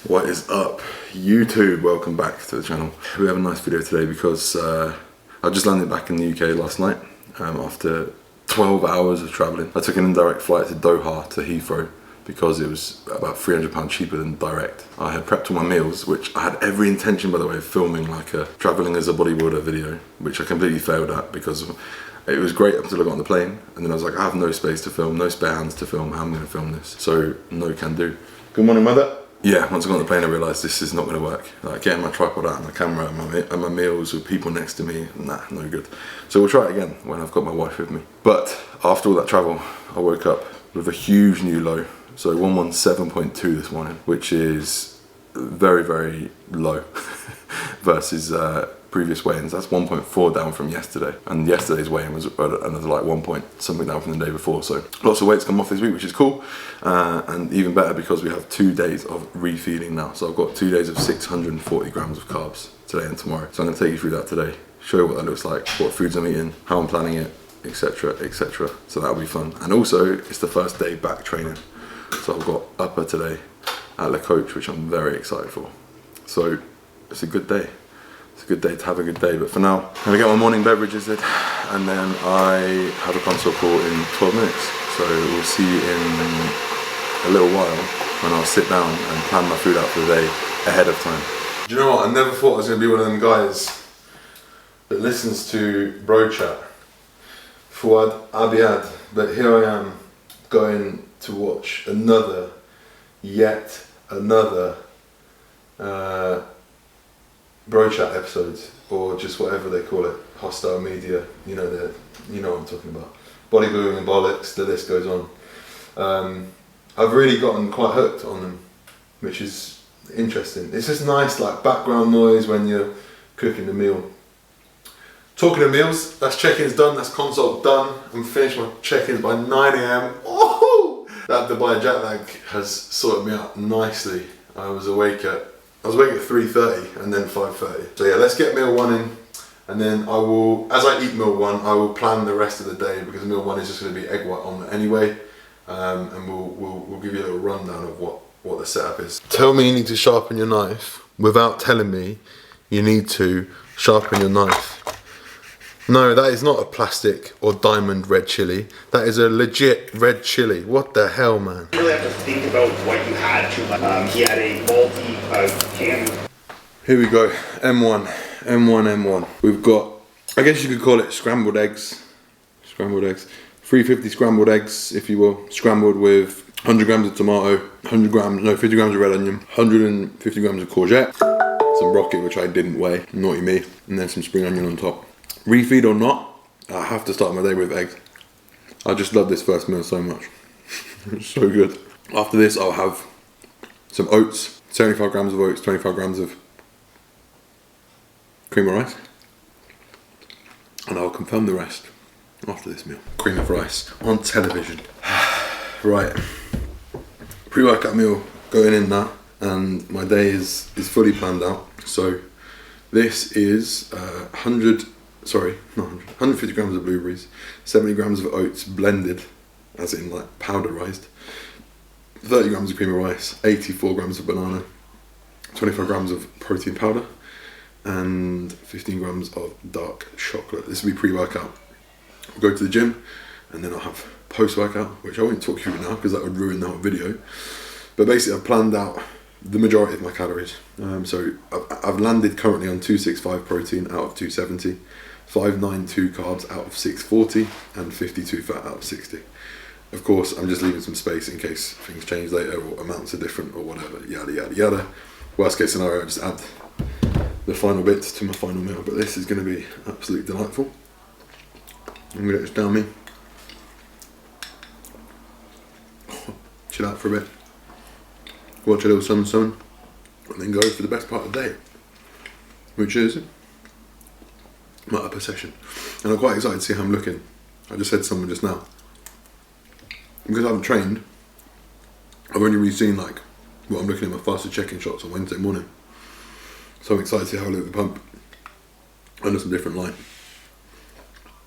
What is up, YouTube? Welcome back to the channel. We have a nice video today because I just landed back in the UK last night after 12 hours of travelling. I took an indirect flight to Doha to Heathrow because it was about £300 cheaper than direct. I had prepped all my meals, which I had every intention, by the way, of filming like a travelling as a bodybuilder video, which I completely failed at because it was great up until I got on the plane, and then I was like, I have no space to film, no spare hands to film, how am I going to film this? So, no can do. Good morning, mother. Yeah, once I got on the plane I realised this is not going to work. Like getting my tripod out and my camera and my meals with people next to me, nah, no good. So we'll try it again when I've got my wife with me. But after all that travel, I woke up with a huge new low. So 117.2 this morning, which is very, very low versus previous weigh-ins. That's 1.4 down from yesterday, and yesterday's weigh-in was another like 1 point something down from the day before. So lots of weight's come off this week, which is cool, and even better because we have 2 days of refeeding now. So I've got 2 days of 640 grams of carbs today and tomorrow. So I'm going to take you through that today, show you what that looks like, what foods I'm eating, how I'm planning it, etc, etc. So that'll be fun. And also it's the first day back training, so I've got upper today at Le Coach, which I'm very excited for. So it's a good day. It's a good day to have a good day, but for now, I'm gonna get my morning beverages in, and then I have a consult call in 12 minutes. So we'll see you in a little while when I'll sit down and plan my food out for the day ahead of time. Do you know what? I never thought I was gonna be one of them guys that listens to bro chat. Fouad Abiad, but here I am going to watch yet another bro chat episodes, or just whatever they call it, hostile media, you know what I'm talking about. Bodybuilding and bollocks, the list goes on. I've really gotten quite hooked on them, which is interesting. It's just nice like background noise when you're cooking the meal. Talking of meals, that's check-ins done, that's consult done. I'm finished my check-ins by 9 AM. Oh, that Dubai jet lag has sorted me out nicely. I was awake at 3:30 and then 5:30. So yeah, let's get meal one in, and then I will, as I eat meal one, I will plan the rest of the day, because meal one is just going to be egg white omelette anyway, and we'll give you a little rundown of what the setup is. Tell me you need to sharpen your knife without telling me you need to sharpen your knife. No, that is not a plastic or diamond red chili. That is a legit red chili. What the hell, man? You really have to think about what you had to. He had a multi-can. Here we go. M1. We've got, I guess you could call it scrambled eggs. 350 scrambled eggs, if you will. Scrambled with 100 grams of tomato, 50 grams of red onion, 150 grams of courgette, some rocket, which I didn't weigh, naughty me, and then some spring onion on top. Refeed or not, I have to start my day with eggs. I just love this first meal so much. It's so good. After this, I'll have some oats, 75 grams of oats, 25 grams of cream of rice, and I'll confirm the rest after this meal. Cream of rice on television. Right, pre-workout meal going in now, and my day is fully planned out. So this is 150 grams of blueberries, 70 grams of oats blended, as in like powderized, 30 grams of cream of rice, 84 grams of banana, 25 grams of protein powder, and 15 grams of dark chocolate. This will be pre-workout. I'll go to the gym, and then I'll have post-workout, which I won't talk you through now because that would ruin the whole video. But basically I've planned out the majority of my calories. So I've landed currently on 265 protein out of 270, 592 carbs out of 640, and 52 fat out of 60. Of course, I'm just leaving some space in case things change later or amounts are different or whatever, yada yada yada. Worst case scenario, I just add the final bits to my final meal, but this is going to be absolutely delightful. I'm going to let this down me. Chill out for a bit. Watch a little sun, and then go for the best part of the day, which is my upper session. And I'm quite excited to see how I'm looking. I just said to someone just now, because I haven't trained, I've only really seen like what I'm looking at my fasted check-in shots on Wednesday morning. So I'm excited to see how I look at the pump under some different light.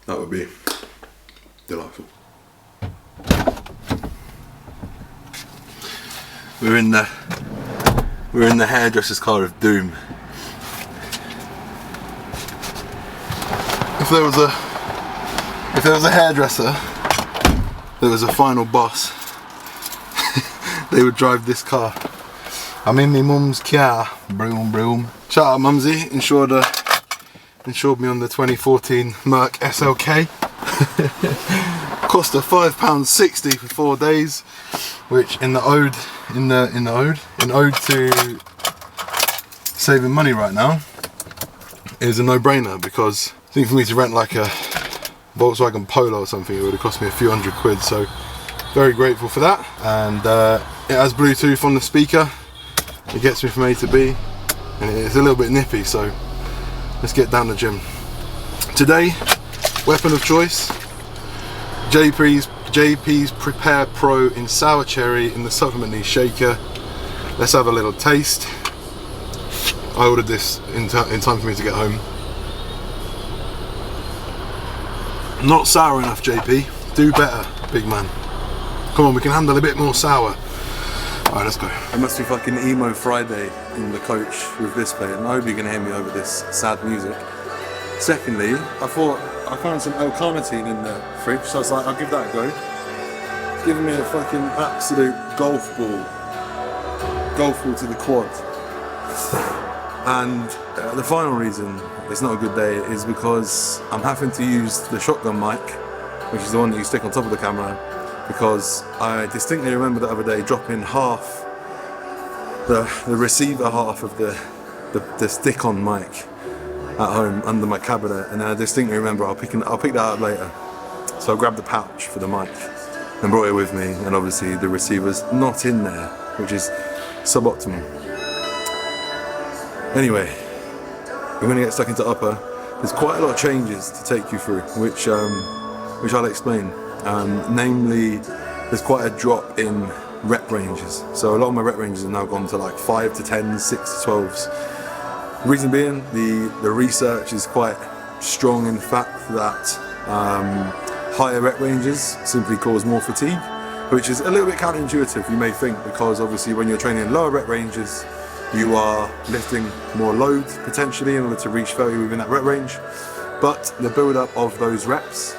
That would be delightful. We're in the We're in the hairdresser's car of doom. If there was a hairdresser, there was a final boss, they would drive this car. I'm in my mum's car, broom broom. Shout out Mumsy, insured me on the 2014 Merc SLK. Cost her £5.60 for 4 days, which in ode to saving money right now is a no-brainer, because I think for me to rent like a Volkswagen Polo or something, it would have cost me a few £100. So very grateful for that. And it has Bluetooth on the speaker. It gets me from A to B, and it's a little bit nippy, so let's get down the gym. Today, weapon of choice, JP's Prepare Pro in Sour Cherry in the Supplement Knee Shaker. Let's have a little taste. I ordered this in time for me to get home. Not sour enough, JP. Do better, big man. Come on, we can handle a bit more sour. Alright, let's go. It must be fucking emo Friday in the coach with this playing. I hope you can hear me over this sad music. Secondly, I thought I found some L-carnitine in the fridge, so I was like, I'll give that a go. It's giving me a fucking absolute golf ball to the quad. And the final reason it's not a good day is because I'm having to use the shotgun mic, which is the one that you stick on top of the camera, because I distinctly remember the other day dropping half the receiver half of the stick-on mic at home under my cabinet, and I distinctly remember I'll pick that up later. So I grabbed the pouch for the mic and brought it with me, and obviously the receiver's not in there, which is suboptimal. Anyway, we're going to get stuck into upper. There's quite a lot of changes to take you through, which I'll explain. Namely, there's quite a drop in rep ranges. So a lot of my rep ranges have now gone to like 5 to 10, 6 to 12s. Reason being, the research is quite strong in the fact that higher rep ranges simply cause more fatigue, which is a little bit counterintuitive, you may think, because obviously when you're training in lower rep ranges, you are lifting more load potentially in order to reach value within that rep range. But the build-up of those reps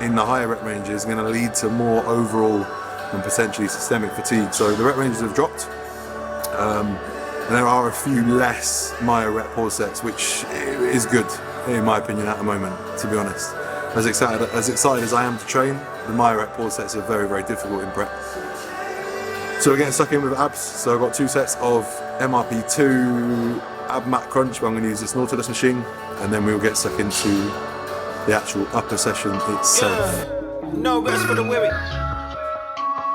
in the higher rep ranges is going to lead to more overall and potentially systemic fatigue. So the rep ranges have dropped. And there are a few less Myo rep pull sets, which is good in my opinion at the moment, to be honest. As excited as I am to train, the Myo rep pull sets are very, very difficult in prep. So we're getting stuck in with abs. So I've got 2 sets of MRP2 ab mat crunch, but I'm going to use this Nautilus machine, and then we'll get stuck into the actual upper session itself. Yeah. No rest for the weary.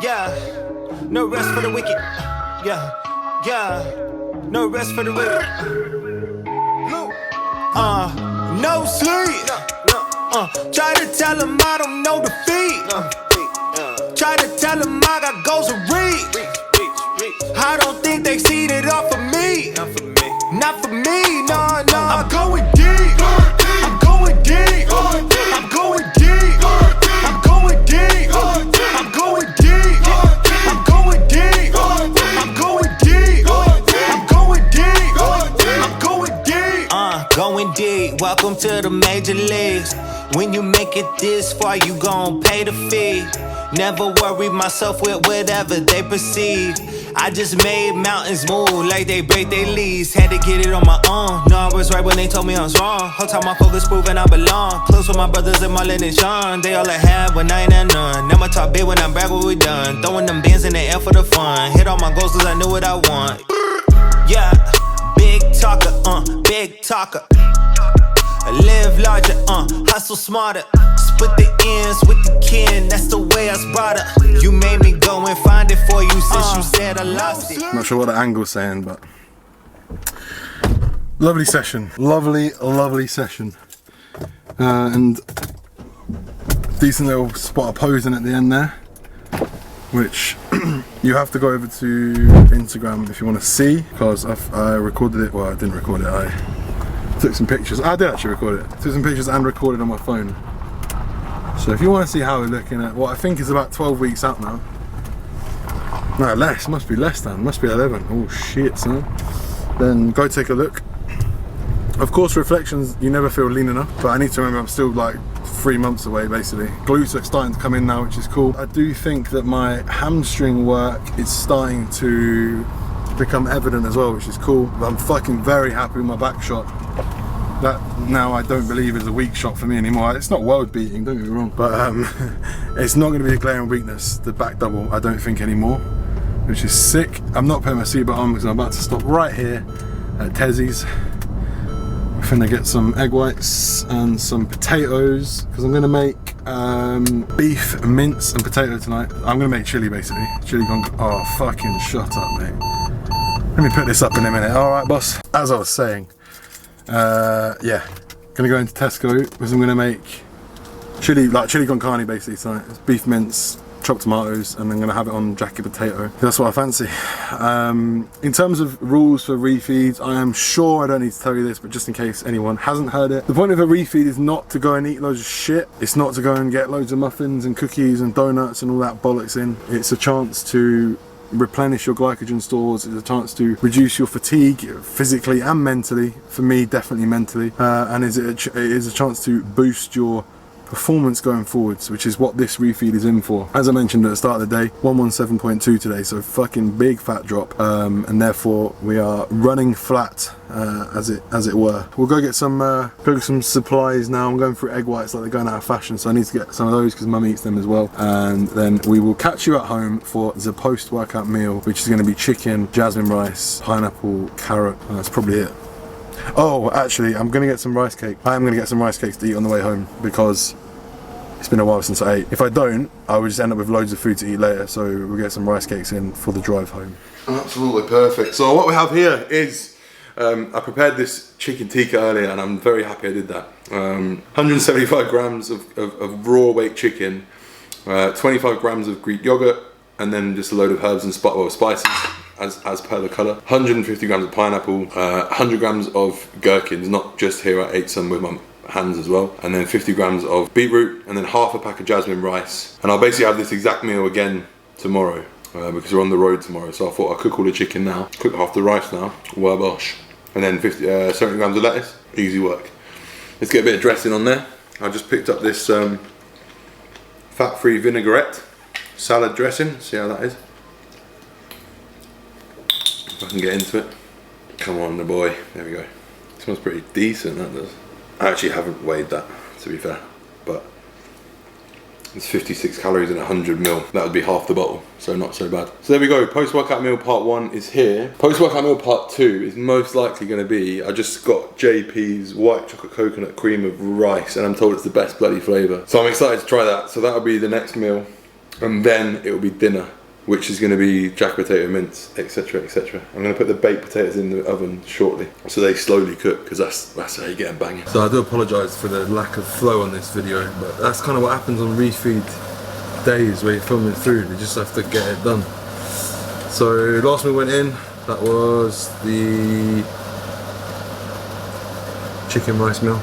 Yeah. No rest for the wicked. Yeah. Yeah. No rest for the weary. No sleep. Try to tell them I don't know defeat. Try to tell them I got goals to reach. I don't think they see it off of me. Not for me, no. I'm going deep. I'm going deep. I'm going deep. I'm going deep. I'm going deep. I'm going deep. I'm going deep. I'm going deep. I'm going deep. Going deep. Welcome to the major leagues. When you make it this far, you gon' pay the fee. Never worry myself with whatever they perceive. I just made mountains move like they break their leaves. Had to get it on my own. No, I was right when they told me I was wrong. Whole time my focus proving I belong. Close with my brothers and Marlon and Sean. They all I had when I ain't had none. Now I talk big when I brag what we done. Throwing them bands in the air for the fun. Hit all my goals cause I knew what I want. Yeah, big talker, big talker. Live larger, hustle smarter. Split the ends with the kin, that's the way I was brought up. You made me go and find it for you since you said I lost it. Not sure what the angle's saying, but lovely session. Lovely session. And decent little spot of posing at the end there, which you have to go over to Instagram if you want to see, because I recorded it. Well, I didn't record it, I took some pictures. I did actually record it. Took some pictures and recorded on my phone. So if you want to see how we're looking at what I think is about 12 weeks out now, No, less. Must be less than. Must be 11. Oh shit, son. Then go take a look. Of course, reflections, you never feel lean enough, but I need to remember I'm still like 3 months away basically. Glutes are starting to come in now, which is cool. I do think that my hamstring work is starting to become evident as well, which is cool. But I'm fucking very happy with my back shot. That now I don't believe is a weak shot for me anymore. It's not world beating, don't get me wrong, but it's not going to be a glaring weakness, the back double, I don't think anymore, which is sick. I'm not putting my seatbelt on because I'm about to stop right here at Tezzy's. We're finna get some egg whites and some potatoes because I'm gonna make beef, mince and potato tonight. I'm gonna make chili basically. Chili con, oh fucking shut up mate. Let me put this up in a minute. Alright boss, as I was saying, yeah, gonna go into Tesco because I'm gonna make chili, like chili con carne basically tonight. It's beef mince, chopped tomatoes, and I'm gonna have it on jacket potato. That's what I fancy. In terms of rules for refeeds, I am sure I don't need to tell you this, but just in case anyone hasn't heard it, the point of a refeed is not to go and eat loads of shit. It's not to go and get loads of muffins and cookies and donuts and all that bollocks in. It's a chance to replenish your glycogen stores. It's a chance to reduce your fatigue physically and mentally. For me, definitely mentally, and it is a chance to boost your performance going forwards, which is what this refeed is in for. As I mentioned at the start of the day, 117.2 today, so fucking big fat drop, and therefore we are running flat, as it were. We'll go get some supplies now. I'm going through egg whites like they're going out of fashion, so I need to get some of those because mum eats them as well, and then we will catch you at home for the post-workout meal, which is going to be chicken, jasmine rice, pineapple, carrot. That's probably it. Oh, actually, I'm going to get some rice cake. I am going to get some rice cakes to eat on the way home because it's been a while since I ate. If I don't, I would just end up with loads of food to eat later, so we'll get some rice cakes in for the drive home. Absolutely perfect. So what we have here is, I prepared this chicken tikka earlier and I'm very happy I did that. 175 grams of raw weight chicken, 25 grams of Greek yogurt, and then just a load of herbs and spices as per the colour. 150 grams of pineapple, 100 grams of gherkins, not just here, I ate some with my hands as well, and then 50 grams of beetroot, and then half a pack of jasmine rice. And I'll basically have this exact meal again tomorrow, because we're on the road tomorrow, so I thought I'll cook all the chicken now, cook half the rice now, wabash, and then 70 grams of lettuce, easy work. Let's get a bit of dressing on there. I just picked up this fat-free vinaigrette salad dressing, see how that is. If I can get into it. Come on, the boy. There we go. It smells pretty decent, that does. I actually haven't weighed that, to be fair, but it's 56 calories and 100 mil. That would be half the bottle, so not so bad. So there we go. Post-workout meal part 1 is here. Post-workout meal part 2 is most likely going to be, I just got JP's white chocolate coconut cream of rice, and I'm told it's the best bloody flavour. So I'm excited to try that. So that'll be the next meal, and then it will be dinner, which is going to be jack potato mince, etc, etc. I'm going to put the baked potatoes in the oven shortly, so they slowly cook, because that's how you get them banging. So I do apologise for the lack of flow on this video, but that's kind of what happens on refeed days where you're filming food. You just have to get it done. So last meal went in, that was the chicken rice meal.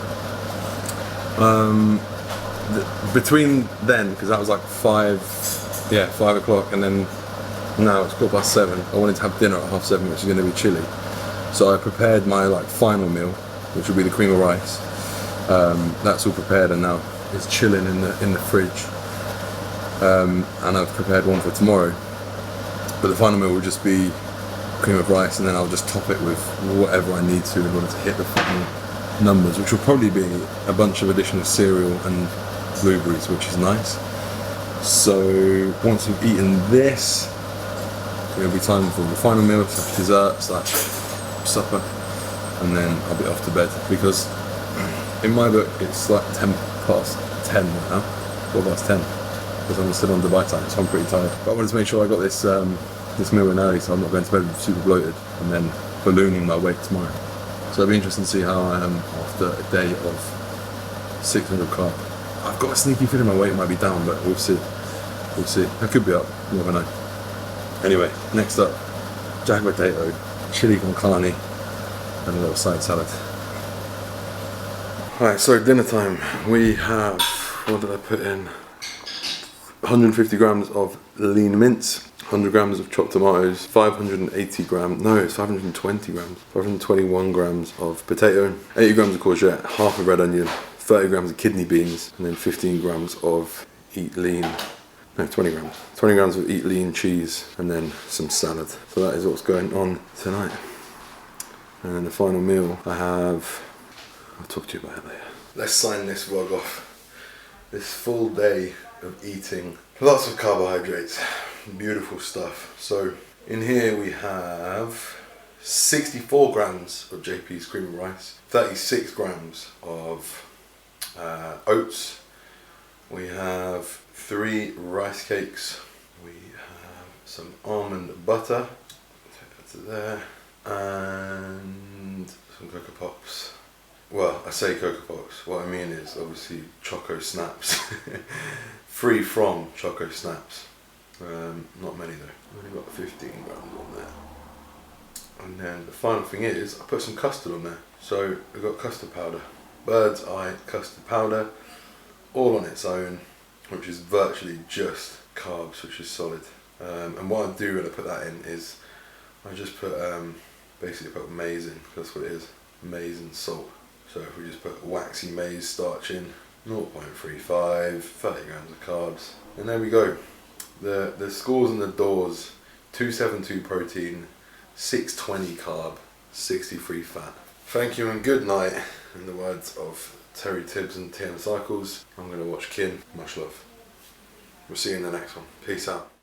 Between then, because that was like 5 o'clock, and then now it's 7:15. I wanted to have dinner at 7:30, which is going to be chili. So I prepared my final meal, which will be the cream of rice. That's all prepared, and now it's chilling in the fridge. And I've prepared one for tomorrow. But the final meal will just be cream of rice, and then I'll just top it with whatever I need to in order to hit the fucking numbers, which will probably be a bunch of additional cereal and blueberries, which is nice. So once we've eaten this, it'll be time for the final meal, slash dessert, slash supper, and then I'll be off to bed, because in my book it's like 10 past 10 now, 10, because I'm still on Dubai time, so I'm pretty tired. But I wanted to make sure I got this this meal in early, so I'm not going to bed super bloated and then ballooning my weight tomorrow. So it'll be interesting to see how I am after a day of 600 carb. I've got a sneaky feeling my weight might be down, but we'll see. We'll see. I could be up, you never know. Anyway, next up, jack potato, chili con carne, and a little side salad. Alright, so dinner time. We have, what did I put in? 150 grams of lean mince, 100 grams of chopped tomatoes, 580 grams, no, it's 520 grams, 521 grams of potato, 80 grams of courgette, half a red onion, 30 grams of kidney beans, and then 15 grams of Eat Lean. No, 20 grams. 20 grams of Eat Lean cheese, and then some salad. So that is what's going on tonight. And then the final meal I have, I'll talk to you about it later. Let's sign this vlog off. This full day of eating lots of carbohydrates, beautiful stuff. So in here we have 64 grams of JP's cream of rice, 36 grams of oats. We have 3 rice cakes. We have some almond butter. Take that to there. And some Cocoa Pops. Well, I say Cocoa Pops. What I mean is obviously Choco Snaps. Free from Choco Snaps. Not many though. I've only got 15 grams on there. And then the final thing is I put some custard on there. So we've got custard powder. Bird's Eye custard powder. All on its own, which is virtually just carbs, which is solid. And what I do when I put that in is I just put basically put maize in. That's what it is, maize and salt. So if we just put waxy maize starch in, 0.35, 30 grams of carbs, and there we go. The scores and the doors: 272 protein, 620 carb, 63 fat. Thank you and good night. In the words of Terry Tibbs and TM Cycles, I'm going to watch Kin. Much love. We'll see you in the next one. Peace out.